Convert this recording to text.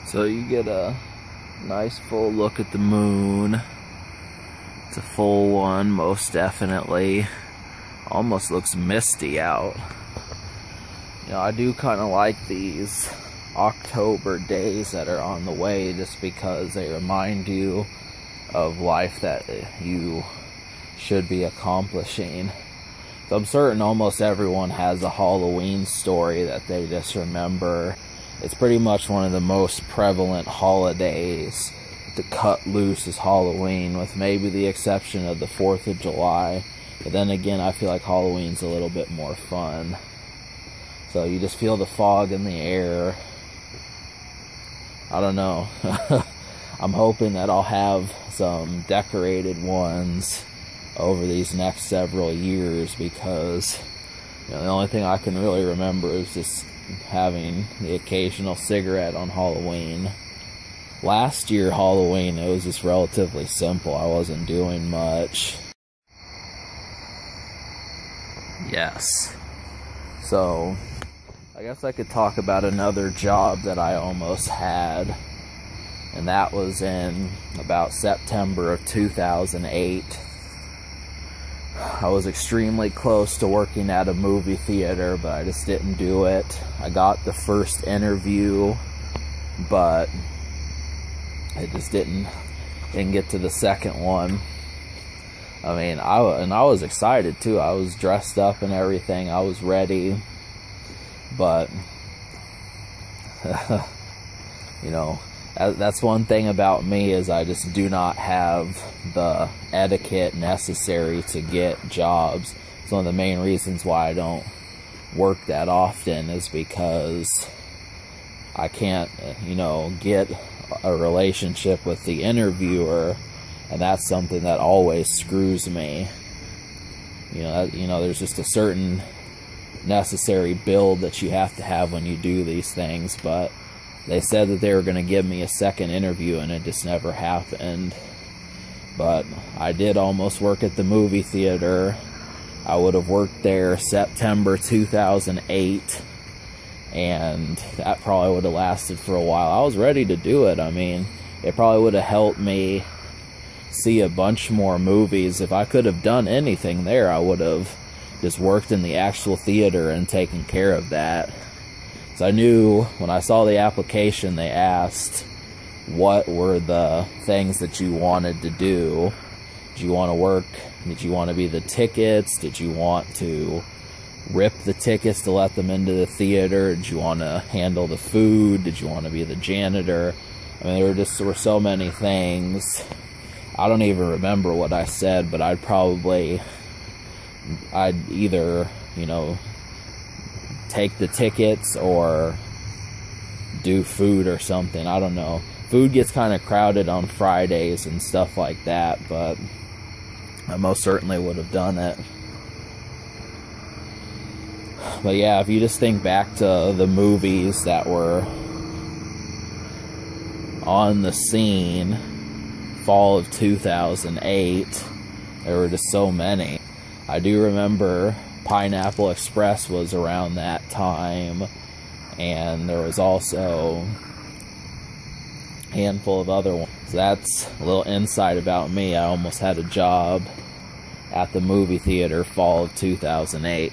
So you get a nice full look at the moon. It's a full one, most definitely. Almost looks misty out. You know, I do kind of like these October days that are on the way, just because they remind you of life that you should be accomplishing. So I'm certain almost everyone has a Halloween story that they just remember. It's pretty much one of the most prevalent holidays to cut loose is Halloween, with maybe the exception of the 4th of July. But then again, I feel like Halloween's a little bit more fun. So you just feel the fog in the air. I don't know. I'm hoping that I'll have some decorated ones over these next several years, because you know, the only thing I can really remember is just having the occasional cigarette on Halloween. Last year Halloween, it was just relatively simple. I wasn't doing much. Yes. So I guess I could talk about another job that I almost had, and that was in about September of 2008. I was extremely close to working at a movie theater, but I just didn't do it. I got the first interview, but it just didn't get to the second one. I mean, I was excited too. I was dressed up and everything. I was ready, but you know, that's one thing about me, is I just do not have the etiquette necessary to get jobs. It's one of the main reasons why I don't work that often, is because I can't, you know, get a relationship with the interviewer, and that's something that always screws me. You know, there's just a certain necessary build that you have to have when you do these things, but they said that they were going to give me a second interview, and it just never happened. But I did almost work at the movie theater. I would have worked there September 2008, and that probably would have lasted for a while. I was ready to do it. I mean, it probably would have helped me see a bunch more movies. If I could have done anything there, I would have just worked in the actual theater and taken care of that. So I knew when I saw the application, they asked what were the things that you wanted to do. Did you want to work? Did you want to be the tickets? Did you want to rip the tickets to let them into the theater? Did you want to handle the food? Did you want to be the janitor? I mean, there were so many things. I don't even remember what I said, but I'd either, you know, take the tickets or do food or something. I don't know. Food gets kind of crowded on Fridays and stuff like that, but I most certainly would have done it. But yeah, if you just think back to the movies that were on the scene fall of 2008, there were just so many. I do remember Pineapple Express was around that time, and there was also a handful of other ones. That's a little insight about me. I almost had a job at the movie theater fall of 2008.